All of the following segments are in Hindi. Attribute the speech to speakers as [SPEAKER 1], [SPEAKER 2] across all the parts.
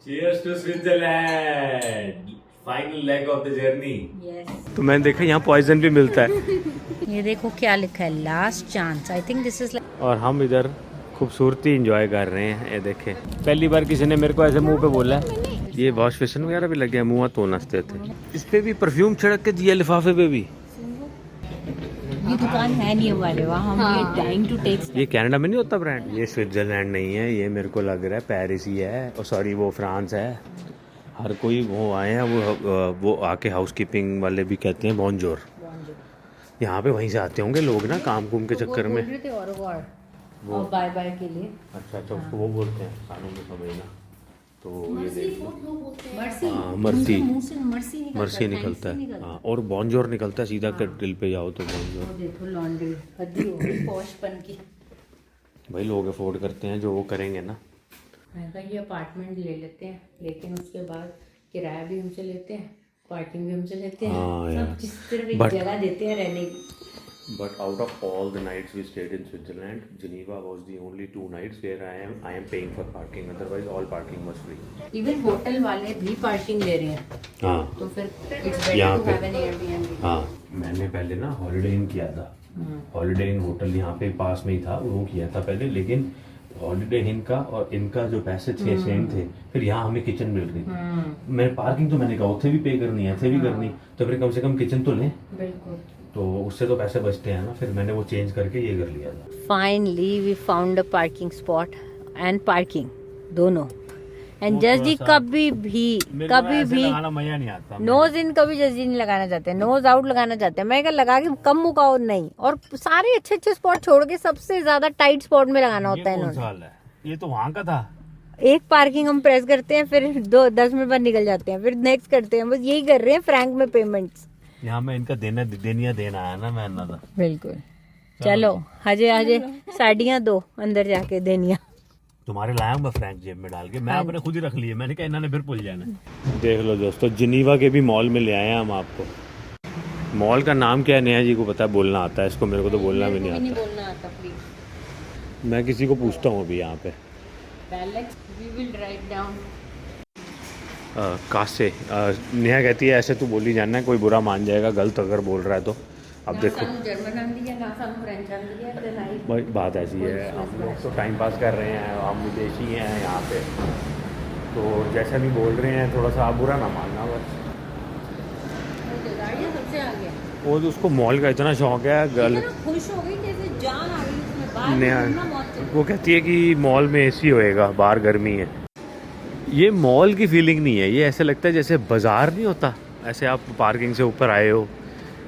[SPEAKER 1] Cheers to Switzerland. Final leg of the journey.
[SPEAKER 2] Yes.
[SPEAKER 1] तो मैंने देखा यहाँ पॉइजन भी मिलता है
[SPEAKER 2] ये देखो क्या लिखा है, last chance. I think this is
[SPEAKER 1] और हम इधर खूबसूरती इंजॉय कर रहे हैं। ये देखें, पहली बार किसी ने मेरे को ऐसे मुंह पे बोला है। ये वॉश बेसिन वगैरह भी लगे हैं, मुँह तो नसते थे। इस पे भी परफ्यूम छिड़क के दिया, लिफाफे पे भी।
[SPEAKER 2] ये दुकान है नहीं हमारे वहाँ, हम ट्राइंग टू टेक।
[SPEAKER 1] ये कनाडा में नहीं होता ब्रांड। ये स्विट्जरलैंड नहीं है, ये मेरे को लग रहा है पेरिस ही है। और सॉरी, वो फ्रांस है। हर कोई वो आए हैं, वो आके हाउसकीपिंग वाले भी कहते हैं बॉन्जोर। यहाँ पे वहीं से आते होंगे लोग ना, काम कुम के चक्कर में।
[SPEAKER 2] वो बाय बाय के लिए।
[SPEAKER 1] अच्छा अच्छा, उसको वो बोलते हैं, कानों में समझना। तो ये देख लो,
[SPEAKER 2] मर्सी
[SPEAKER 1] मर्सी निकलता है। हाँ, और बॉन्जोर निकलता है सीधा। कर दिल पे जाओ तो बॉन्जोर।
[SPEAKER 2] देखो लॉन्ड्री हद्दी हो गई पॉशपन की।
[SPEAKER 1] भाई लोग अफोर्ड करते हैं जो वो करेंगे ना।
[SPEAKER 2] मैं कहा ये अपार्टमेंट ले लेते हैं, लेकिन उसके बाद किराया भी हमसे लेते हैं, पार्किंग भी हमसे लेते हैं।
[SPEAKER 1] हाँ यार,
[SPEAKER 2] सिर्फ एक जगह देते हैं रहने की।
[SPEAKER 1] But out of all the nights we stayed in Switzerland, Geneva was the only 2 nights where I am paying for parking. Otherwise, all parking was free.
[SPEAKER 2] Even hotel वाले भी पार्किंग ले रहे हैं।
[SPEAKER 1] हाँ,
[SPEAKER 2] तो फिर इट्स बेटर
[SPEAKER 1] यहाँ
[SPEAKER 2] टू
[SPEAKER 1] पे
[SPEAKER 2] हैव एन एयरबीएनबी।
[SPEAKER 1] हाँ, मैंने पहले ना हॉलिडे इन किया था। हॉलिडे इन होटल यहाँ पे पास में ही था, वो किया था पहले। लेकिन हॉलिडे इन का और इनका जो पैसे थे सेम थे। फिर यहाँ हमें किचन मिल रही थी। मैं पार्किंग तो मैंने कहा उसे भी पे करनी है, ऐसे भी करनी, तो फिर कम से कम किचन तो लें।
[SPEAKER 2] बिल्कुल,
[SPEAKER 1] तो उससे तो पैसे बचते हैं ना। फिर मैंने वो चेंज करके ये कर लिया था।
[SPEAKER 2] Finally we found a parking spot and parking दोनों। एंड जस्ट जी कभी भी
[SPEAKER 1] लगाना मजा नहीं आता।
[SPEAKER 2] नोज इन कभी जस्ट जी नहीं लगाना चाहते, नोज आउट लगाना चाहते हैं। मैं क्या लगा के कम मुकाओ नहीं, और सारे अच्छे अच्छे स्पॉट छोड़ के सबसे ज्यादा टाइट स्पॉट में लगाना होता है इन्होंने।
[SPEAKER 1] ये तो वहाँ का था।
[SPEAKER 2] एक पार्किंग हम प्रेस करते हैं, फिर 10 मिनट बाद निकल जाते हैं, फिर नेक्स्ट करते हैं। बस यही कर रहे हैं फ्रैंक में पेमेंट्स।
[SPEAKER 1] यहाँ में इनका देना आया ना मैं ना।
[SPEAKER 2] बिल्कुल, चलो हजे साड़ियाँ दो अंदर जाके देनिया।
[SPEAKER 1] तुम्हारे लाया हूँ मैं फ्रैंक जेब में डाल के। मैं अपने खुद ही रख लिए, मैंने कहा इन्होंने फिर भूल जाना। देख लो दोस्तों, जिनीवा के भी मॉल में ले आए हैं हम आपको। मॉल का नाम क्या है, नेहा जी को पता है, बोलना आता है इसको। मेरे को तो बोलना भी नहीं आता।
[SPEAKER 2] बोलना आता प्लीज।
[SPEAKER 1] मैं किसी को पूछता हूँ अभी यहाँ पे।
[SPEAKER 2] We will write down.
[SPEAKER 1] कासे नेहा कहती है ऐसे तू बोली जाना है, कोई बुरा मान जाएगा गलत अगर बोल रहा है तो। अब देखो
[SPEAKER 2] जर्मन नाम दिया ना, सानू फ्रेंच नाम दिया।
[SPEAKER 1] भाई बात ऐसी है, हम लोग तो टाइम पास कर रहे हैं, हम विदेशी हैं यहाँ पे। तो जैसा भी बोल रहे हैं थोड़ा सा आप बुरा ना मानना बस।
[SPEAKER 2] सबसे आगे
[SPEAKER 1] वो तो उसको मॉल का इतना शौक है, गर्ल
[SPEAKER 2] खुश हो गई जैसे जान आ गई उसमें। बाहर
[SPEAKER 1] नेहा
[SPEAKER 2] घूमना मौत से।
[SPEAKER 1] वो कहती है कि मॉल में एसी होएगा, बाहर गर्मी है। ये मॉल की फीलिंग नहीं है, ये ऐसे लगता है जैसे बाजार नहीं होता, ऐसे आप पार्किंग से ऊपर आए हो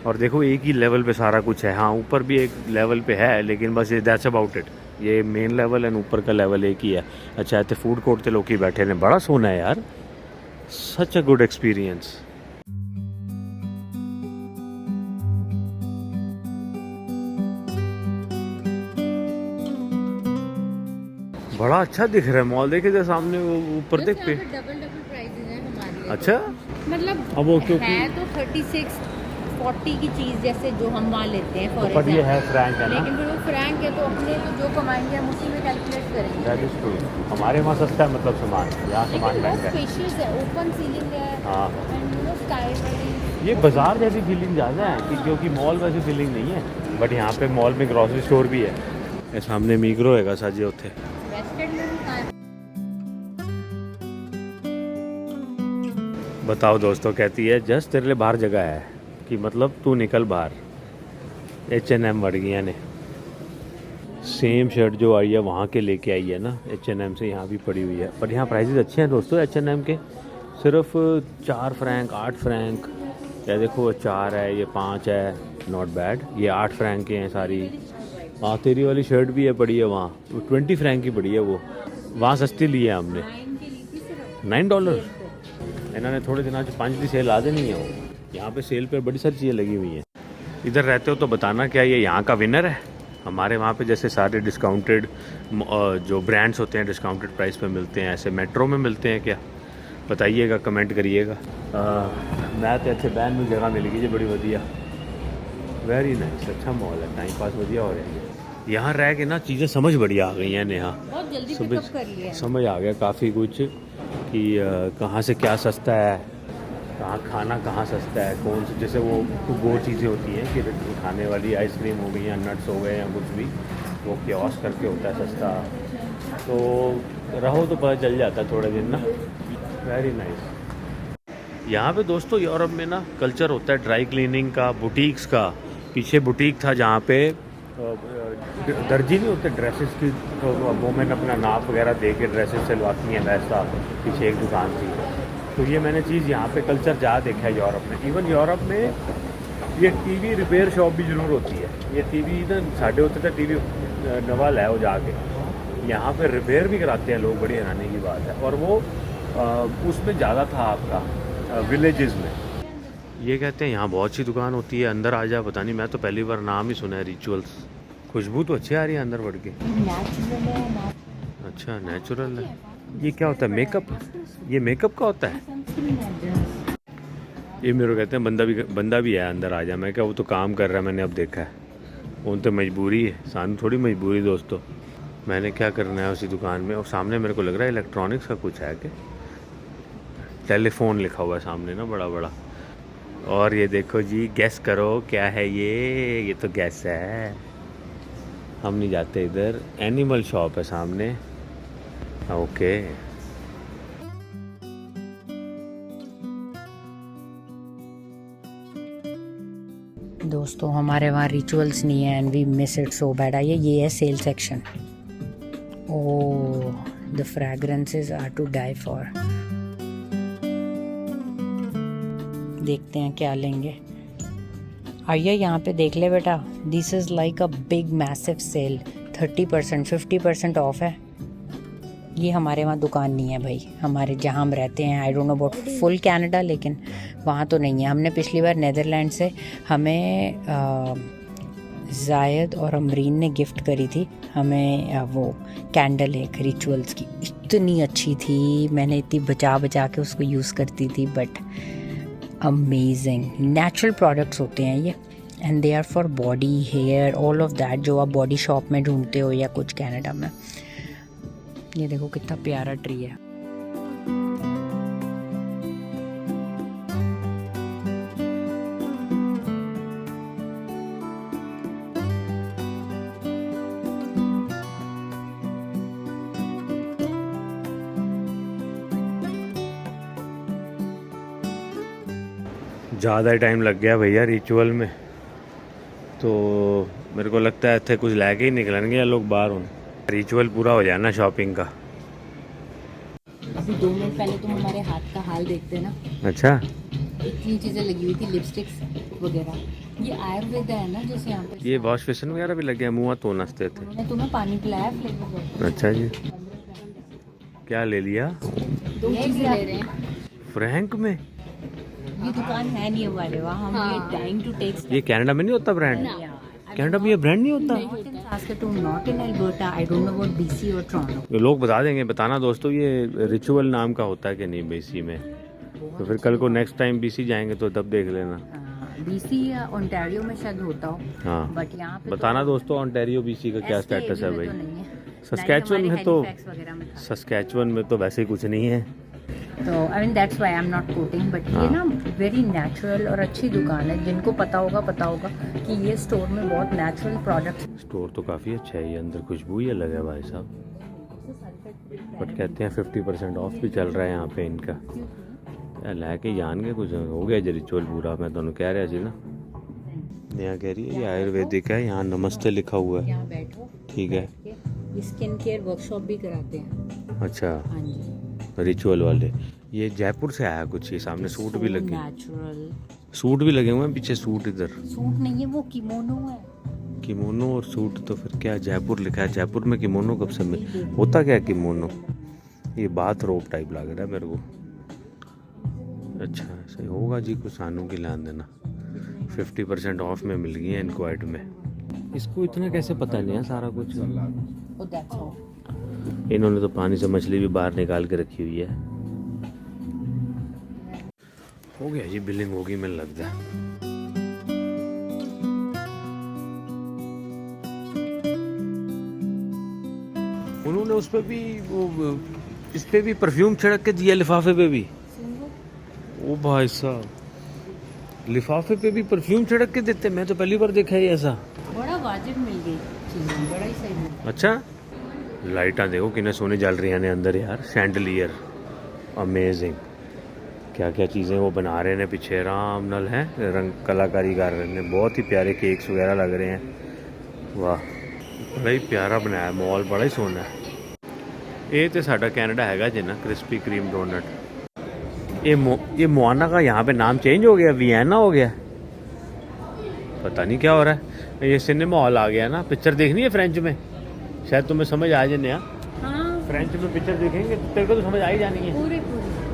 [SPEAKER 1] और देखो एक ही लेवल पे सारा कुछ है। हाँ, ऊपर भी एक लेवल पे है, लेकिन बस ये दैट्स अबाउट इट। ये मेन लेवल एंड ऊपर का लेवल एक ही है। अच्छा, इतने फूड कोर्ट से लोग ही बैठे हैं, बड़ा सोना है यार। सच अ गुड एक्सपीरियंस। बड़ा अच्छा दिख रहा है मॉल। देखे थे सामने वो ऊपर देख पे।
[SPEAKER 2] डबल प्राइसेस हैं हमारे लिए।
[SPEAKER 1] अच्छा,
[SPEAKER 2] मतलब
[SPEAKER 1] अब वो क्योंकि
[SPEAKER 2] है तो 36-40 की चीज जैसे जो हम वहाँ लेते हैं फॉर
[SPEAKER 1] पर ये है फ्रैंक है ना।
[SPEAKER 2] लेकिन फिर वो फ्रैंक है तो अपने तो जो कमाएंगे हम उसी में कैलकुलेट करेंगे।
[SPEAKER 1] That is true. हमारे वहाँ सस्ता है मतलब सामान, यहाँ सामान
[SPEAKER 2] लेकिन वो
[SPEAKER 1] महंगा है।
[SPEAKER 2] स्पेशियस है, ओपन सीलिंग है।
[SPEAKER 1] हाँ,
[SPEAKER 2] एंड यू नो स्काई वाली।
[SPEAKER 1] ये बाजार जैसी फीलिंग ज़्यादा है कि क्योंकि मॉल वैसी फीलिंग नहीं है। बट यहाँ पे मॉल में ग्रॉसरी स्टोर भी है। ये सामने मीग्रो हैगा साजे उत्थे।
[SPEAKER 2] वेस्टेड में भी कहाँ है?
[SPEAKER 1] बताओ दोस्तों, कहती है जस्ट तेरे लिए बाहर जगह है कि मतलब तू निकल बाहर। H&M बढ़ गई ने। सेम शर्ट जो आई है वहाँ के लेके आई है ना H&M से, यहाँ भी पड़ी हुई है। पर यहाँ प्राइसेस अच्छे हैं दोस्तों H&M के। सिर्फ 4 फ्रैंक 8 फ्रैंक। या देखो 4 है, ये 5 है, नॉट बैड। ये 8 फ्रैंक के हैं सारी। हाँ, तेरी वाली शर्ट भी है पड़ी है वहाँ, 20 फ्रैंक की पड़ी है वो। वहाँ सस्ती ली है हमने, $9। इन्होंने थोड़े दिनों से 5 दी सेल आ देनी है वो। यहाँ पे सेल पे बड़ी सारी चीज़ें लगी हुई हैं। इधर रहते हो तो बताना क्या ये यहाँ का विनर है। हमारे वहाँ पे जैसे सारे डिस्काउंटेड जो ब्रांड्स होते हैं डिस्काउंटेड प्राइस पे मिलते हैं, ऐसे मेट्रो में मिलते हैं क्या? बताइएगा, कमेंट करिएगा। मैं तो इतने बहन में जगह मिल गई जी बड़ी वधिया। वेरी नाइस, अच्छा मॉल है, टाइम पास वधिया हो रहा है। यहाँ रह के ना चीज़ें समझ बढ़िया आ गई हैं नेहा।
[SPEAKER 2] बहुत जल्दी पिकअप कर लिया।
[SPEAKER 1] समझ आ गया काफ़ी कुछ कि कहाँ से क्या सस्ता है, कहाँ खाना कहाँ सस्ता है, कौन से जैसे वो चीज़ें होती हैं कि खाने वाली आइसक्रीम हो गई या नट्स हो गए या कुछ भी, वो कियोस्क करके होता है सस्ता। तो रहो तो पता चल जाता है थोड़े दिन ना। Very nice. यहाँ पे दोस्तों यूरोप में ना कल्चर होता है ड्राई क्लीनिंग का, बुटीक्स का। पीछे बुटीक था जहाँ पे दर्जी नहीं होते ड्रेसेस की, तो वोमेन अपना नाप वगैरह दे के ड्रेसेस सिलवाती हैं, वैसा पीछे एक दुकान थी। तो ये मैंने चीज़ यहाँ पे कल्चर ज़्यादा देखा है यूरोप में। इवन यूरोप में ये टीवी रिपेयर शॉप भी ज़रूर होती है। ये टीवी ना साढ़े होते थे टीवी नवा लै हो जाके, यहाँ पे रिपेयर भी कराते हैं लोग, बड़ी हैरानी की बात है। और वो उसमें ज़्यादा था आपका विलेजेस में। ये कहते हैं यहाँ बहुत सी दुकान होती है, अंदर आ जा। पता नहीं, मैं तो पहली बार नाम ही सुना है रिचुअल्स। खुशबू तो अच्छी आ रही है अंदर बढ़ के। अच्छा नेचुरल है। ये क्या होता है, मेकअप? ये मेकअप का होता है। ये मेरे को कहते हैं बंदा भी है अंदर आ जा। मैं क्या, वो तो काम कर रहा है, मैंने अब देखा है। वो तो मजबूरी है, सानू थोड़ी मजबूरी दोस्तों। मैंने क्या करना है उसी दुकान में। और सामने मेरे को लग रहा है इलेक्ट्रॉनिक्स का कुछ है, कि टेलीफोन लिखा हुआ है सामने ना बड़ा बड़ा। और ये देखो जी, गैस करो क्या है ये तो गैस है। हम नहीं जाते इधर। एनिमल शॉप है सामने। ओके।
[SPEAKER 2] दोस्तों हमारे वहाँ रिचुअल्स नहीं है and we miss it so bad. आइए, ये है sale section. Oh, the fragrances are to die for. देखते हैं क्या लेंगे। आइए यहाँ पे देख ले बेटा, this is like a big massive cell. 30% 50% of है। ये हमारे वहाँ दुकान नहीं है भाई, हमारे जहाँ हम रहते हैं। I don't know about full Canada, लेकिन वहाँ तो नहीं है। हमने पिछली बार नेदरलैंड से हमें जायद और अमरीन ने गिफ्ट करी थी हमें वो कैंडल एक रिचुअल्स की। इतनी अच्छी थी, मैंने इतनी बचा बचा के उसको यूज़ करती थी। बट अमेजिंग नेचुरल प्रोडक्ट्स होते हैं ये, and they are for body, hair, all of that, जो आप बॉडी शॉप में ढूंढते हो या कुछ कनाडा में। ये देखो कितना प्यारा ट्री है।
[SPEAKER 1] ज़्यादा टाइम लग गया भैया रिचुअल में, तो मेरे को लगता है इतने कुछ लैके ही निकलेंगे या लोग बाहर हों। रिचुअल पूरा हो जाए ना शॉपिंग का।
[SPEAKER 2] अभी 2 मिनट पहले तुम हमारे हाथ का हाल देखते ना।
[SPEAKER 1] अच्छा,
[SPEAKER 2] इतनी चीज़ें लगी हुई थी, लिपस्टिक्स वगैरह। ये आयुर्वेद है ना, जैसे यहाँ पे
[SPEAKER 1] ये वॉश बेसिन वगैरह भी लगे हैं, मुँह तो नसते थे।
[SPEAKER 2] मैंने तुम्हें पानी पिलाया फ्लेवर।
[SPEAKER 1] अच्छा जी, क्या ले लिया?
[SPEAKER 2] 2 चीज़ें ले रहे हैं
[SPEAKER 1] फ्रैंक में।
[SPEAKER 2] ये दुकान है नहीं हमारे वहाँ। हम ये टाइम टू टेक।
[SPEAKER 1] ये कनाडा में नहीं होता ब्रांड? कनाडा में ये ब्रांड नहीं होता?
[SPEAKER 2] Not in Alberta, I don't know about BC और टोरंटो।
[SPEAKER 1] लोग बता देंगे, बताना दोस्तों ये रिचुअल नाम का होता है कि नहीं बीसी में। तो फिर कल को नेक्स्ट टाइम बीसी जाएंगे तो तब देख लेना।
[SPEAKER 2] बीसी या ओंटारियो में शायद होता हो।
[SPEAKER 1] हाँ,
[SPEAKER 2] बट यहाँ पे
[SPEAKER 1] बताना दोस्तों ओंटारियो बीसी का क्या स्टेटस है भाई। सस्कैचुअन में तो वैसे ही कुछ नहीं है।
[SPEAKER 2] तो I mean that's why I am not coating. But ये ना वेरी नेचुरल और अच्छी दुकान है। जिनको पता होगा कि ये स्टोर में बहुत नेचुरल प्रोडक्ट्स।
[SPEAKER 1] स्टोर तो काफ़ी अच्छा है, ये अंदर खुशबू ही अलग है भाई साहब। बट कहते हैं 50% ऑफ भी चल रहा है यहाँ पे इनका। लैके जान के कुछ हो गया जी रिचुअल पूरा। मैं दोनों कह रहा सी ना, यहाँ कह रही है ये आयुर्वेदिक है, यहाँ नमस्ते लिखा हुआ है।
[SPEAKER 2] यहाँ बैठो,
[SPEAKER 1] ठीक है।
[SPEAKER 2] स्किन केयर वर्कशॉप भी कराते हैं।
[SPEAKER 1] अच्छा,
[SPEAKER 2] हाँ जी,
[SPEAKER 1] रिचुअल वाले। ये जयपुर से आया कुछ, ये सामने सूट भी लगे,
[SPEAKER 2] नेचुरल
[SPEAKER 1] सूट भी लगे हुए हैं पीछे। सूट इधर
[SPEAKER 2] सूट नहीं है, वो किमोनो है।
[SPEAKER 1] किमोनो और सूट तो फिर क्या, जयपुर लिखा है। जयपुर में किमोनो कब से मिल होता क्या किमोनो? ये बात रोब टाइप लग रहा है मेरे को। अच्छा सही होगा जी, कुछ सानू की लान देना। 50% ऑफ में मिल गई है इनको आइटम में। इसको इतना कैसे पता नहीं है सारा कुछ?
[SPEAKER 2] Oh, that's all.
[SPEAKER 1] इन्होंने तो पानी से मछली भी बाहर निकाल के रखी हुई है। हो गया जी, बिलिंग होगी मेरे लगता है। उन्होंने उस पर भी वो इस पे भी परफ्यूम छिड़क के दिया, लिफाफे पे भी। ओ भाई साहब, लिफाफे पे भी परफ्यूम छिड़क के देते, मैं तो पहली बार देखा है ऐसा।
[SPEAKER 2] बड़ा वाजिब मिल गई चीज़, बड़ा ही सही मिल।
[SPEAKER 1] अच्छा, लाइटा देखो कितने सोने जल रही हैं अंदर यार, शैंडलियर अमेजिंग। क्या क्या चीज़ें वो बना रहे हैं पीछे, राम नल है, रंग कलाकारी कर रहे हैं, बहुत ही प्यारे केक्स वगैरह लग रहे हैं। वाह, बड़ा ही प्यारा बनाया मॉल, बड़ा ही सोना है। ये तो साडा कैनेडा हैगा जी ना, क्रिस्पी क्रीम डोनट। ये मोआना का यहाँ पे नाम चेंज हो गया, वियना हो गया, पता नहीं क्या हो रहा है। ये सिनेमा हॉल आ गया ना, पिक्चर देखनी है फ्रेंच में, शायद तुम्हें समझ आ जाए नया।
[SPEAKER 2] हाँ,
[SPEAKER 1] फ्रेंच में पिक्चर देखेंगे तो तेरे को तो समझ आ ही जानी है।
[SPEAKER 2] पूरे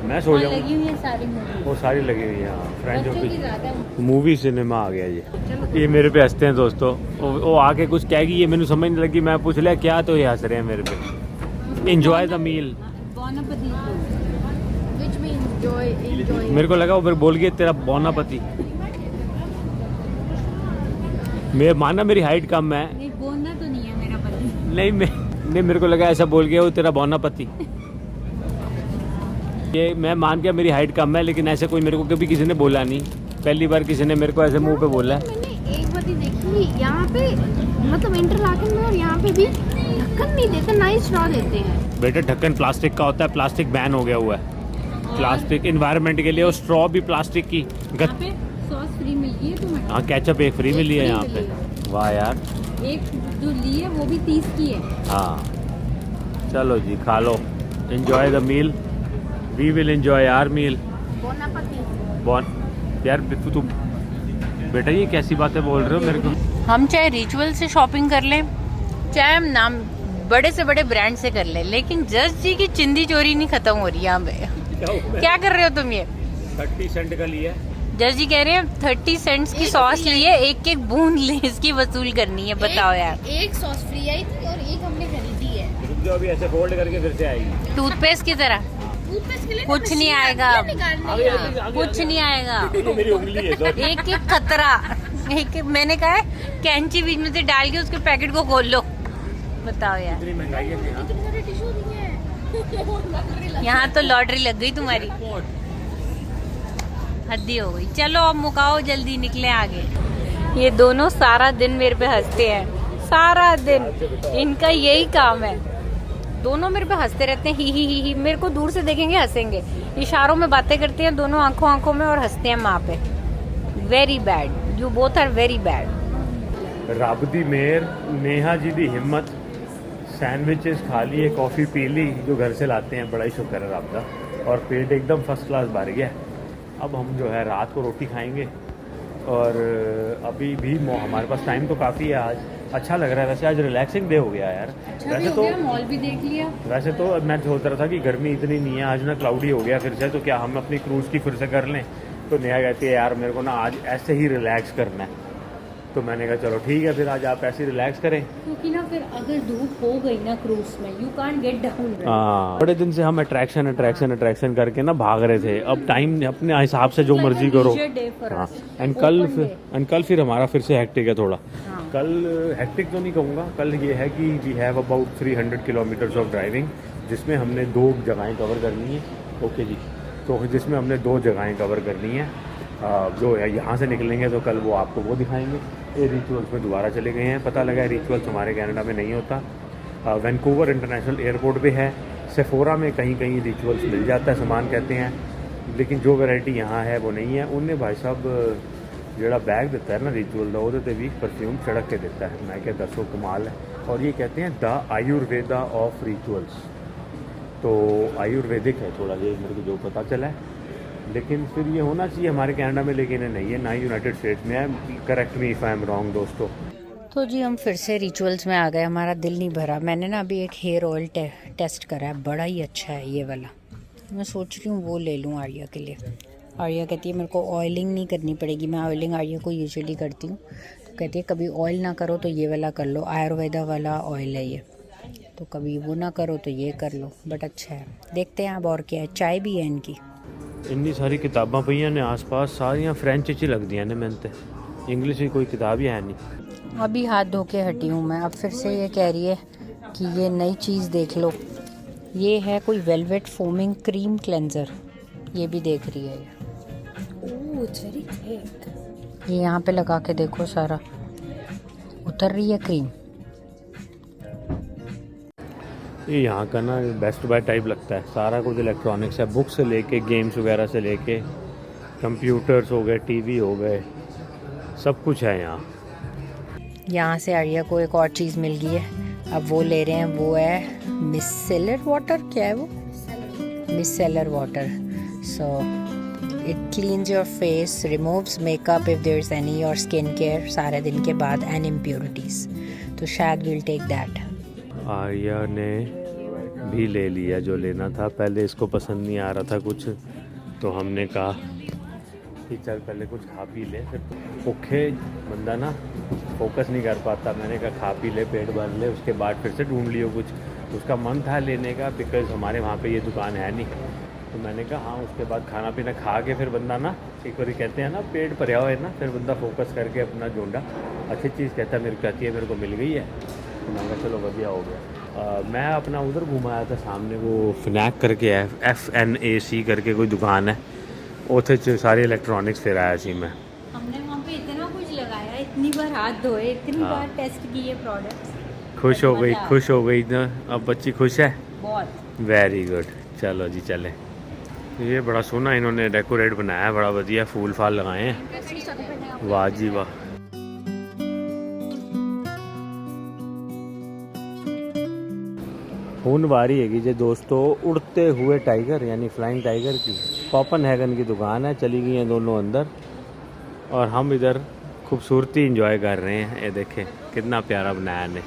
[SPEAKER 1] मैं सो जाऊँ,
[SPEAKER 2] लगी हुई है सारी मूवी,
[SPEAKER 1] वो सारी लगी हुई है। हाँ, फ्रेंच
[SPEAKER 2] बच्चों की
[SPEAKER 1] में
[SPEAKER 2] ज़्यादा।
[SPEAKER 1] मूवी सिनेमा आ गया ये मेरे पे हंसते हैं दोस्तों। वो आके कुछ कहेगी, ये मैंने समझ नहीं लगी, मैं पूछ लिया क्या, तो ये हंस रहे हैं मेरे पे। Enjoy the meal. मेरे को लगा वो फिर बोल गया तेरा बोनापति। मैं माना मेरी हाइट कम है,
[SPEAKER 2] नहीं बोलना तो नहीं है मेरा पति।
[SPEAKER 1] नहीं मेरे को लगा ऐसा बोल गया वो तेरा बोनापति। ये मैं मान गया मेरी हाइट कम है, लेकिन ऐसे कोई मेरे को कभी किसी ने बोला नहीं, पहली बार किसी ने मेरे को ऐसे मुंह पे बोला है।
[SPEAKER 3] मैंने एक बात ही देखी यहाँ पे, मतलब इंटरलॉकिंग में, और यहाँ पे भी ढक्कन नहीं देते, ना ही स्ट्रॉ देते हैं।
[SPEAKER 1] बेटे ढक्कन प्लास्टिक का होता है, प्लास्टिक बैन हो गया हुआ है, प्लास्टिक इन्वायरमेंट के लिए। और स्ट्रॉ भी प्लास्टिक की।
[SPEAKER 2] यहाँ पे सॉस फ्री मिल गई है तुम्हें।
[SPEAKER 1] हाँ, केचप एक फ्री मिली है यहाँ पे। वाह यार,
[SPEAKER 2] एक जो ली है वो भी 30 की है।
[SPEAKER 1] हाँ चलो जी, खा लो, enjoy the meal, we will enjoy our meal. बॉन यार तू बेटा ये कैसी बातें बोल रहे हो मेरे को।
[SPEAKER 2] हम चाहे रिचुअल से शॉपिंग कर लें, चाहे हम नाम बड़े से बड़े ब्रांड से कर लें, लेकिन जज जी की चिंदी चोरी नहीं खत्म हो रही यहाँ पे। क्या कर रहे हो तुम ये?
[SPEAKER 1] 30 सेंट का लिया।
[SPEAKER 2] जज जी कह रहे हैं 30 सेंट्स की सॉस ली है, एक एक बूंद लेस की वसूल करनी है। बताओ यार,
[SPEAKER 3] एक सॉस फ्री आई थी और एक हमने खरीदी है।
[SPEAKER 1] रुक जाओ, अभी ऐसे फोल्ड करके फिर से आएगी।
[SPEAKER 2] टूथपेस्ट की तरह
[SPEAKER 3] टूथपेस्ट के लिए
[SPEAKER 2] कुछ नहीं आएगा, कुछ नहीं आएगा।
[SPEAKER 1] मेरी उंगली है सॉरी।
[SPEAKER 2] एक एक खतरा, एक मैंने कहा है कैंची बीच में से डाल के उसके पैकेट को खोल लो। बताओ यार,
[SPEAKER 1] इतनी महंगाई है यहाँ।
[SPEAKER 3] कितने सारे टिश्यू दिए हैं।
[SPEAKER 2] यहाँ तो लॉटरी लग गई तुम्हारी, हद्दी हो गई। चलो अब मुकाओ, जल्दी निकले आगे। ये दोनों सारा दिन मेरे पे हंसते हैं, सारा दिन इनका यही काम है। दोनों मेरे पे हंसते रहते हैं, ही। मेरे को दूर से देखेंगे हंसेंगे, इशारों में बातें करते हैं दोनों, आंखों आंखों में, और हंसते हैं माँ पे। Very bad, you both are very bad.
[SPEAKER 1] रब दी मेहर, नेहा जी दी हिम्मत, सैंडविचेस खा लिए, कॉफ़ी पी ली जो घर से लाते हैं, बड़ा ही शुक्र है रब का। और पेट एकदम फर्स्ट क्लास भर गया। अब हम जो है रात को रोटी खाएंगे, और अभी भी हमारे पास टाइम तो काफ़ी है आज। अच्छा लग रहा है वैसे, आज रिलैक्सिंग डे हो गया यार।
[SPEAKER 2] अच्छा
[SPEAKER 1] वैसे तो
[SPEAKER 2] मॉल भी देख लिया।
[SPEAKER 1] वैसे तो मैं सोच रहा था कि गर्मी इतनी नहीं है, आज ना क्लाउडी हो गया फिर से, तो क्या हम अपनी क्रूज़ की फिर से कर लें। तो नेहा कहती है यार मेरे को ना आज ऐसे ही रिलैक्स करना है। तो मैंने कहा चलो ठीक है, फिर आज आप ऐसे ही रिलैक्स करें।
[SPEAKER 2] क्योंकि ना फिर अगर धूप हो गई ना क्रूज में, यू कांट गेट डाउन।
[SPEAKER 1] हाँ, बड़े दिन से हम अट्रैक्शन करके ना भाग रहे थे। अब टाइम अपने हिसाब से जो मर्जी करो। हाँ, एंड कल फिर हमारा फिर से हेक्टिक है थोड़ा। कल हेक्टिक तो नहीं कहूँगा, कल ये है कि we have about 300 kilometres of driving, जिसमें हमने 2 जगहें कवर करनी है। ओके जी, तो जिसमें हमने 2 जगहें कवर करनी है। जो है यहाँ से निकलेंगे तो कल वो आपको वो दिखाएंगे। ये रिचुअल्स में दोबारा चले गए हैं, पता लगा है रिचुअल्स हमारे कनाडा में नहीं होता। वैंकूवर इंटरनेशनल एयरपोर्ट पे है, सेफोरा में कहीं कहीं रिचुअल्स मिल जाता है, सामान कहते हैं, लेकिन जो वैरायटी यहाँ है वो नहीं है। उनने भाई साहब जोड़ा बैग देता है ना रिचुअल का, वो भी परफ्यूम छिड़क के देता है। मैं क्या दसो कमाल है। और ये कहते हैं द आयुर्वेदा ऑफ रिचुअल्स, तो आयुर्वेदिक है थोड़ा, ये मेरे को जो पता चला है। लेकिन फिर ये होना चाहिए हमारे कनाडा में, लेकिन नहीं है, ना यूनाइटेड स्टेट्स में है। Correct me if I am wrong दोस्तों।
[SPEAKER 2] तो जी हम फिर से रिचुअल्स में आ गए, हमारा दिल नहीं भरा। मैंने ना अभी एक हेयर ऑयल टेस्ट करा है, बड़ा ही अच्छा है ये वाला। मैं सोच रही हूँ वो ले लूँ आर्या के लिए। आर्या कहती है मेरे को ऑयलिंग नहीं करनी पड़ेगी, मैं ऑयलिंग आर्या को यूजुअली करती हूँ। तो कहती है कभी ऑयल ना करो तो ये वाला कर लो, आयुर्वेदा वाला ऑयल है ये, तो कभी वो ना करो तो ये कर लो। बट अच्छा है, देखते हैं अब और क्या है। चाय भी है इनकी।
[SPEAKER 1] इन्नी सारी किताबां पईयां ने आस-पास, सारियां फ्रेंच च लगदियां ने मैंने ते, इंग्लिश की कोई किताब ही है नहीं।
[SPEAKER 2] अभी हाथ धो के हटी हूँ मैं। अब फिर से ये कह रही है कि ये नई चीज़ देख लो, ये है कोई वेलवेट फोमिंग क्रीम क्लेंजर, ये भी देख रही है।
[SPEAKER 3] Oh it's very thick.
[SPEAKER 2] ये यहाँ पे लगा के देखो, सारा उतर रही है क्रीम।
[SPEAKER 1] ये यहाँ का ना बेस्ट बाय टाइप लगता है, सारा कुछ इलेक्ट्रॉनिक्स है, बुक से लेके गेम्स वगैरह से लेके कंप्यूटर्स हो गए, टीवी हो गए, सब कुछ है यहाँ।
[SPEAKER 2] यहाँ से आर्या को एक और चीज़ मिल गई है, अब वो ले रहे हैं, वो है मिसेलर वाटर। क्या है वो? Micellar water. So it cleans your face, removes makeup if there is any, और स्किन केयर सारे दिन के बाद एंड इम्प्योरिटीज। तो शायद विल टेक दैट।
[SPEAKER 1] आर्या ने भी ले लिया जो लेना था। पहले इसको पसंद नहीं आ रहा था कुछ, तो हमने कहा कि चल पहले कुछ खा पी ले, फिर भूखे बंदा ना फोकस नहीं कर पाता। मैंने कहा खा पी ले, पेट भर ले, उसके बाद फिर से ढूंढ लियो कुछ। उसका मन था लेने का, बिकॉज हमारे वहाँ पे ये दुकान है नहीं, तो मैंने कहा हाँ। उसके बाद खाना पीना खा के फिर बंदा ना, एक बार कहते हैं ना पेट भरा हुआ है ना, फिर बंदा फोकस करके अपना ढूंढा। अच्छी चीज़ कहता है, मेरे को कहती है मेरे को मिल गई है, तो मैंने कहा चलो बढ़िया हो गया। मैं अपना उधर घुमाया था सामने, वो FNAC करके है, FNAC करके कोई दुकान है, उथे सारे इलेक्ट्रॉनिक्स फिर आया सी मैं।
[SPEAKER 2] हमने वहाँ पे इतना कुछ लगाया, इतनी बार हाथ धोए, इतनी
[SPEAKER 1] हाँ।
[SPEAKER 2] बार टेस्ट किए प्रोडक्ट्स।
[SPEAKER 1] खुश हो गई, खुश हो गई ना। अब बच्ची खुश है,
[SPEAKER 2] बहुत।
[SPEAKER 1] Very good. चलो जी चले। ये बड़ा सोना इन्होंने डेकोरेट बनाया है, बड़ा बढ़िया, फूल फाल लगाए हैं। वाह जी वाह। ਹੁਣ ਵਾਰੀ ਹੈਗੀ ਜੇ ਦੋਸਤੋ उड़ते हुए टाइगर यानी फ्लाइंग टाइगर की। कोपेनहेगन की दुकान है, चली गई हैं दोनों अंदर और हम इधर खूबसूरती इंजॉय कर रहे हैं। ये देखें कितना प्यारा बनाया ने।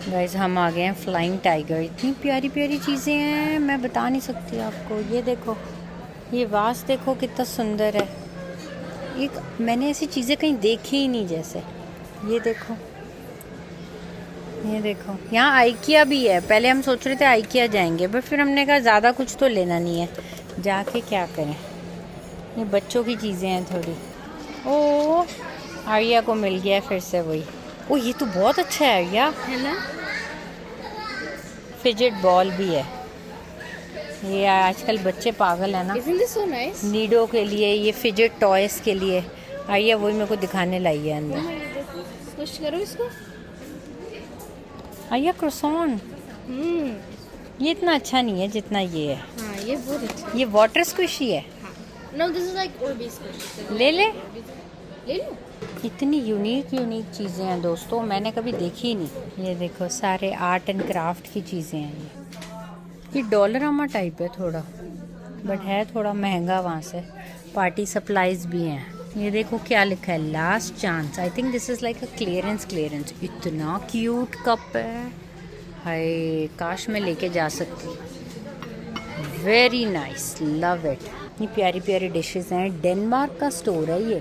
[SPEAKER 2] गाइस हम आ गए हैं फ्लाइंग टाइगर, इतनी प्यारी प्यारी चीज़ें हैं, मैं बता नहीं सकती आपको। ये देखो, ये वास देखो कितना सुंदर है। एक मैंने ऐसी चीज़ें कहीं देखी ही नहीं जैसे। ये देखो, ये देखो, यहाँ आइकिया भी है। पहले हम सोच रहे थे आइकिया जाएंगे, बट फिर हमने कहा ज़्यादा कुछ तो लेना नहीं है, जाके क्या करें। ये बच्चों की चीज़ें हैं थोड़ी। ओ आर्या को मिल गया फिर से वही। ओ ये तो बहुत अच्छा है आर्या,
[SPEAKER 3] है ना?
[SPEAKER 2] फिजेट बॉल भी है। ये आजकल बच्चे पागल है ना
[SPEAKER 3] Isn't this so nice?
[SPEAKER 2] Nido के लिए, ये फिजेट टॉयस के लिए। आर्या वही मेरे को दिखाने लाई है अंदर।
[SPEAKER 3] खुश करो इसको।
[SPEAKER 2] आर्या क्रोसॉन, ये इतना अच्छा नहीं है जितना ये है।
[SPEAKER 3] हाँ ये बहुत अच्छा।
[SPEAKER 2] ये वाटर स्क्विशी है।
[SPEAKER 3] No, this is like Orbeez squish.
[SPEAKER 2] ले ले,
[SPEAKER 3] ले लो।
[SPEAKER 2] इतनी यूनिक यूनिक चीज़ें हैं दोस्तों, मैंने कभी देखी ही नहीं। ये देखो सारे आर्ट एंड क्राफ्ट की चीज़ें हैं। ये डॉलरामा टाइप है थोड़ा, बट है थोड़ा महंगा वहाँ से। पार्टी सप्लाईज भी हैं। ये देखो क्या लिखा है, last chance. I think this is like a clearance. इतना क्यूट कप है, हाय काश मैं लेके जा सकती। Very nice, love it. ये प्यारी प्यारी डिशेस हैं। डेनमार्क का स्टोर है ये,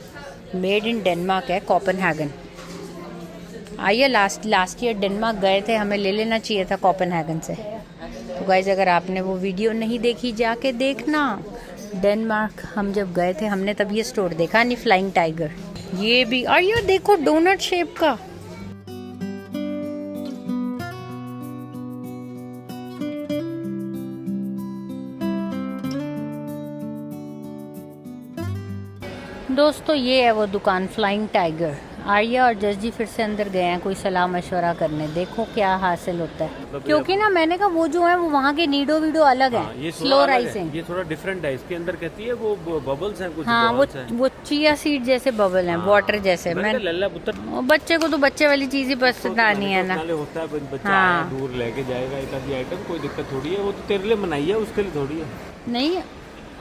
[SPEAKER 2] मेड इन डेनमार्क है, कोपेनहेगन। आइए लास्ट ईयर डेनमार्क गए थे, हमें ले लेना चाहिए था कोपेनहेगन से। तो गाइज अगर आपने वो वीडियो नहीं देखी जाके देखना। डेनमार्क हम जब गए थे हमने तब ये स्टोर देखा नहीं, फ्लाइंग टाइगर। ये भी, और ये देखो डोनट शेप का। दोस्तों ये है वो दुकान फ्लाइंग टाइगर। आर्या और जस जी फिर से अंदर गए हैं कोई सलाह मशवरा करने, देखो क्या हासिल होता है। क्योंकि ना मैंने कहा वो जो है वो वहाँ के नीडो वीडो अलग है,
[SPEAKER 1] ये
[SPEAKER 2] स्लो राइसिंग।
[SPEAKER 1] ये थोड़ा डिफरेंट है, इसके अंदर कहती है वो बबल्स हैं कुछ।
[SPEAKER 2] हाँ वो चिया सीड जैसे बबल हैं, वाटर जैसे। मैं बच्चे को तो बच्चे वाली चीज ही पसंद आनी है ना।
[SPEAKER 1] होता है बच्चा
[SPEAKER 2] हाँ।
[SPEAKER 1] दूर लेके जाएगा एक आधी आइटम, कोई दिक्कत थोड़ी है, वो तो तेरे लिए बनाई है, उसके लिए थोड़ी है।
[SPEAKER 2] नहीं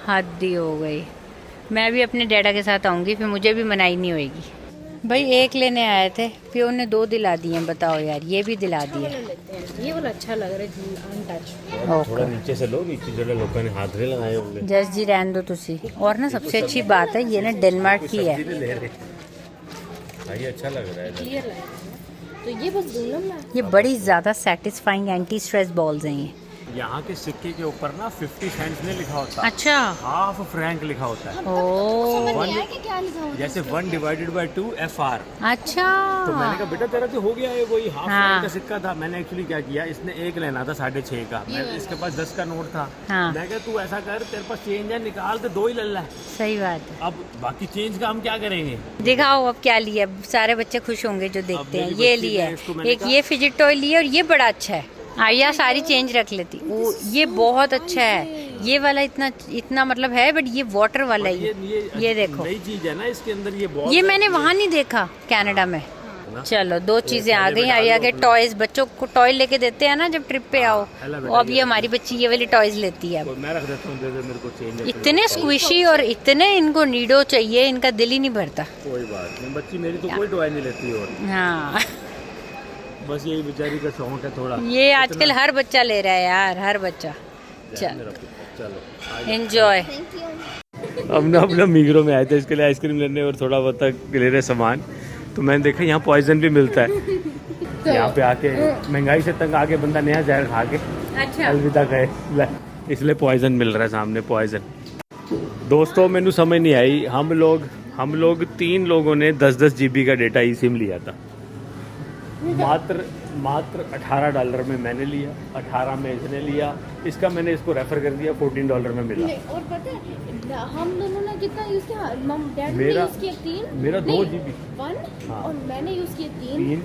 [SPEAKER 2] हद ही हो गई। मैं भी अपने डैडा के साथ आऊंगी, फिर मुझे भी मनाई नहीं होएगी। भाई एक लेने आए थे, प्यो ने 2 दिला दिए, बताओ यार, ये भी दिला दिए।
[SPEAKER 3] ये वाला अच्छा लग रहा है, अनटच।
[SPEAKER 1] थोड़ा नीचे से लो, नीचे जो लोगों ने हाथ रे लगाए होंगे।
[SPEAKER 2] जस जी रहने दो तुसी। और ना सबसे अच्छी बात है ये ना डेनमार्क की है।
[SPEAKER 1] ये अच्छा लग रहा है।
[SPEAKER 3] क्लियर लग रहा है। तो ये बस दूल्हन ना।
[SPEAKER 2] ये बड़ी ज़्यादा सेटिस्फाइंग एंटी स्ट्रेस बॉल्स हैं ये।
[SPEAKER 1] यहाँ के सिक्के के ऊपर ना 50 सेंट्स नहीं लिखा होता,
[SPEAKER 2] अच्छा।
[SPEAKER 1] हाफ फ्रैंक लिखा होता है।
[SPEAKER 2] ओ
[SPEAKER 3] समझ नहीं आया कि क्या लिखा हुआ
[SPEAKER 1] जैसे 1 डिवाइडेड बाय 2 FR।
[SPEAKER 2] अच्छा।
[SPEAKER 1] तो मैंने कहा बेटा तेरा तो हो गया है, वही हाफ
[SPEAKER 2] हाँ।
[SPEAKER 1] फ्रैंक का सिक्का था। मैंने एक्चुअली क्या किया, इसने एक लेना था 6.5 का, मैं इसके पास 10 का नोट था।
[SPEAKER 2] हाँ।
[SPEAKER 1] मैं कहा तू ऐसा कर, तेरे पास चेंज है, निकाल तो 2 ही ले ला।
[SPEAKER 2] सही बात है।
[SPEAKER 1] अब बाकी चेंज का हम क्या करेंगे?
[SPEAKER 2] दिखाओ अब क्या लिया, सारे बच्चे खुश होंगे जो देखते हैं।
[SPEAKER 1] मेरी
[SPEAKER 2] ये
[SPEAKER 1] बच्ची
[SPEAKER 2] लिया
[SPEAKER 1] ने इसको मैंने
[SPEAKER 2] एक,
[SPEAKER 1] कहा-
[SPEAKER 2] ये फिजिट टॉय लिया और ये बड़ा अच्छा है। आर्या सारी चेंज रख लेती। वो ये बहुत अच्छा है, ये वाला इतना मतलब है, बट ये वाटर वाला ही ये देखो,
[SPEAKER 1] नई चीज है ना इसके अंदर, ये बहुत
[SPEAKER 2] ये मैंने वहाँ नहीं देखा कनाडा में। चलो 2 चीजें आ गई। आर्या के टॉयज, बच्चों को टॉय लेके देते हैं ना जब ट्रिप पे आओ, वो अब ये हमारी बच्ची ये वाली टॉयज लेती है अब।
[SPEAKER 1] मैं रख देता हूँ, दे दे मेरे को चेंज।
[SPEAKER 2] इतने स्क्विशी और इतने इनको नीडो चाहिए, इनका दिल ही नहीं भरता।
[SPEAKER 1] कोई बात नहीं, बच्ची मेरी तो कोई टॉय नहीं लेती और
[SPEAKER 2] हाँ
[SPEAKER 1] बस यही बेचारी का शौक है थोड़ा।
[SPEAKER 2] ये आजकल हर बच्चा ले रहा है यार, हर बच्चा।
[SPEAKER 1] चलो
[SPEAKER 2] एंजॉय।
[SPEAKER 3] Thank you.
[SPEAKER 1] हम ना अपना मीग्रो में आए थे इसके लिए आइसक्रीम लेने और थोड़ा बहुत ले रहे सामान, तो मैंने देखा यहाँ पॉइजन भी मिलता है। यहाँ पे आके महंगाई से तंग आके बंदा नया जहर खा के
[SPEAKER 2] अच्छा।
[SPEAKER 1] अलविदा कहे, इसलिए पॉइजन मिल रहा है सामने, पॉइजन। दोस्तों मैंने समझ नहीं आई, हम लोग 3 लोगों ने 10-10 GB का डेटा ई सिम लिया था। मात्र $18 में मैंने लिया, 18 में इसने लिया, इसका मैंने इसको रेफर कर दिया, $14 में मिला।
[SPEAKER 3] और पता है हम दोनों ने कितना यूज किया, मम डैड ने
[SPEAKER 1] मेरा-
[SPEAKER 3] यूज किया 3,
[SPEAKER 1] मेरा 2 GB
[SPEAKER 3] 1
[SPEAKER 1] हाँ।
[SPEAKER 3] और मैंने यूज किया 3।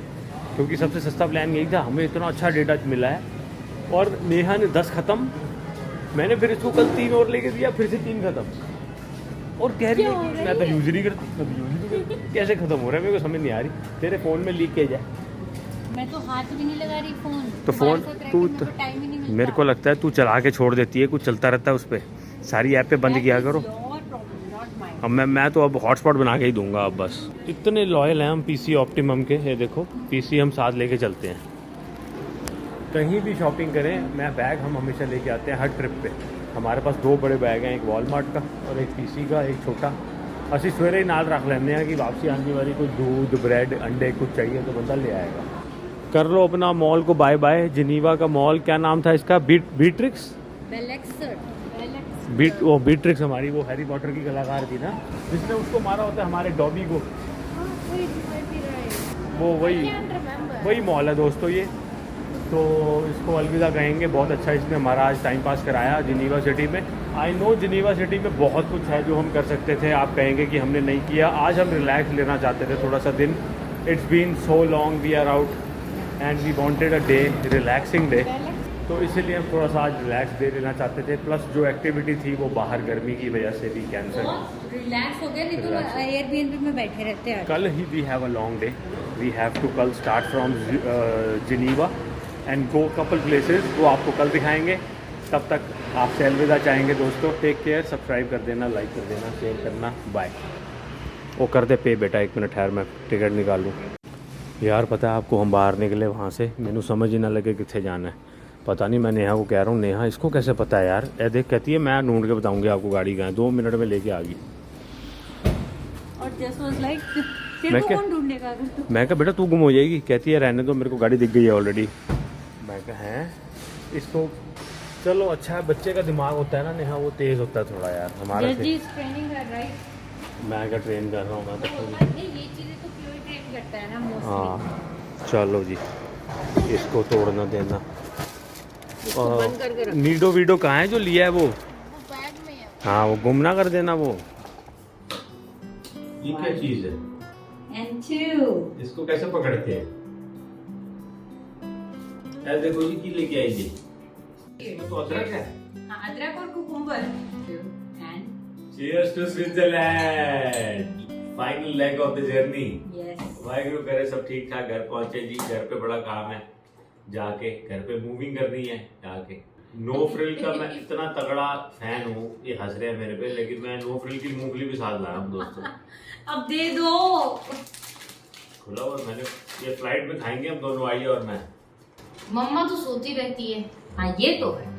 [SPEAKER 1] क्योंकि सबसे सस्ता प्लान यही था, हमें इतना अच्छा डेटा मिला है। और नेहा ने 10 ख़त्म, मैंने फिर इसको कल 3 और लेके दिया, फिर से 3 ख़त्म। और कह रही है कि मैं तो यूज ही नहीं करती, कैसे ख़त्म हो रहा है, मेरे को समझ नहीं आ रही। तेरे फ़ोन में लीक किया जाए
[SPEAKER 2] मैं तो हाथ भी नहीं लगा रही फोन,
[SPEAKER 1] तो फ़ोन तू
[SPEAKER 2] टाइम ही नहीं मिलता।
[SPEAKER 1] मेरे को लगता है तू चला के छोड़ देती है, कुछ चलता रहता है उस पर। सारी ऐप पे बंद किया करो। अब मैं तो अब हॉटस्पॉट बना के ही दूंगा अब बस। इतने लॉयल हैं हम PC ऑप्टिमम के, ये देखो PC हम साथ लेके चलते हैं कहीं भी शॉपिंग करें। मैं बैग हम हमेशा लेके आते हैं हर ट्रिप पे। हमारे पास 2 बड़े बैग हैं, एक वॉलमार्ट का और एक PC का, एक छोटा। असि सवेरे ही नाल रख लेने हैं कि वापसी आने वाली कोई दूध ब्रेड अंडे कुछ चाहिए तो बंदा ले आएगा। कर लो अपना मॉल को बाय बाय। जिनीवा का मॉल, क्या नाम था इसका, बीट्रिक्स। बीट्रिक्स हमारी वो हैरी पॉटर की कलाकार थी ना, जिसने उसको मारा होता है हमारे डॉबी को, वो वही मॉल है दोस्तों ये। तो इसको अलविदा कहेंगे। बहुत अच्छा इसने हमारा आज टाइम पास कराया जिनीवा सिटी में। आई नो जिनीवा सिटी में बहुत कुछ है जो हम कर सकते थे, आप कहेंगे कि हमने नहीं किया। आज हम रिलैक्स लेना चाहते थे थोड़ा सा दिन। It's been so long, we are out and we wanted a day, relaxing day. तो इसीलिए हम थोड़ा सा आज रिलैक्स डे लेना चाहते थे। प्लस जो एक्टिविटी थी वो बाहर गर्मी की वजह से भी कैंसिल।
[SPEAKER 2] रिलैक्स हो गया, नहीं तो एयरबीएनबी में बैठे रहते हैं।
[SPEAKER 1] कल ही we have a long day, we have to कल start from Geneva and go couple places, वो आपको कल दिखाएंगे। तब तक आपसे अलविदा चाहेंगे दोस्तों। टेक केयर, सब्सक्राइब कर देना, लाइक कर देना, शेयर करना, बाय। वो कर दे पे बेटा, 1 मिनट ठहर, मैं टिकट निकाल लूँ। यार पता है आपको, हम बाहर निकले वहाँ से, मैंने समझ ही ना लगे कितने जाना है। पता नहीं, मैं नेहा को कह रहा हूँ, नेहा इसको कैसे पता है यार। ए देख, कहती है मैं ढूंढ के बताऊँगी आपको गाड़ी कहाँ है। 2 मिनट में लेके आ गई।
[SPEAKER 2] और जस्ट वाज लाइक, तेरे
[SPEAKER 1] मैं
[SPEAKER 2] को
[SPEAKER 1] क्या-
[SPEAKER 2] कौन ढूंढेगा?
[SPEAKER 1] मैं कहा बेटा तू गुम हो जाएगी। कहती है रहने दो, मेरे को गाड़ी दिख गई है ऑलरेडी। मैं कहा हैं इसको, चलो अच्छा है, बच्चे का दिमाग होता है ना नेहा, वो तेज़ होता है थोड़ा यार हमारे से।
[SPEAKER 2] ट्रेनिंग कर राइट।
[SPEAKER 1] मैं क्या ट्रेन कर रहा हूँ, मैं तो
[SPEAKER 2] ये चीजें तो क्यों ट्रेन करता है ना मोस्टली।
[SPEAKER 1] हाँ चलो जी, इसको तोड़ना देना।
[SPEAKER 2] बंद करके रख।
[SPEAKER 1] नीडो वीडो कहाँ है जो लिया है वो?
[SPEAKER 3] बैग में है।
[SPEAKER 1] हाँ वो गुम ना कर देना वो। ये क्या चीज है?
[SPEAKER 2] एंड 2
[SPEAKER 1] इसको कैसे पकड़ते हैं? यार देखो जी की लेके आई जी, तो अदरक है।
[SPEAKER 2] हाँ, अदरक और cucumber. And
[SPEAKER 1] Cheers to Switzerland! Final leg of the journey.
[SPEAKER 2] Yes,
[SPEAKER 1] Waheguru करे सब ठीक ठाक घर पहुंचे जी। घर पे बड़ा काम है, जाके घर पे मूविंग करनी है जाके। नो फ्रिल का मैं इतना तगड़ा फैन हूँ, ये हंस रहे हैं मेरे पे, लेकिन मैं नो फ्रिल की मूंगफली भी साथ लाया हूँ दोस्तों।
[SPEAKER 2] अब दे दो।
[SPEAKER 1] खुला हुआ मैंने, ये फ्लाइट में खाएंगे हम दोनों, आइए और मैं।
[SPEAKER 3] मम्मा तो सोती रहती है।
[SPEAKER 2] हाँ ये तो है।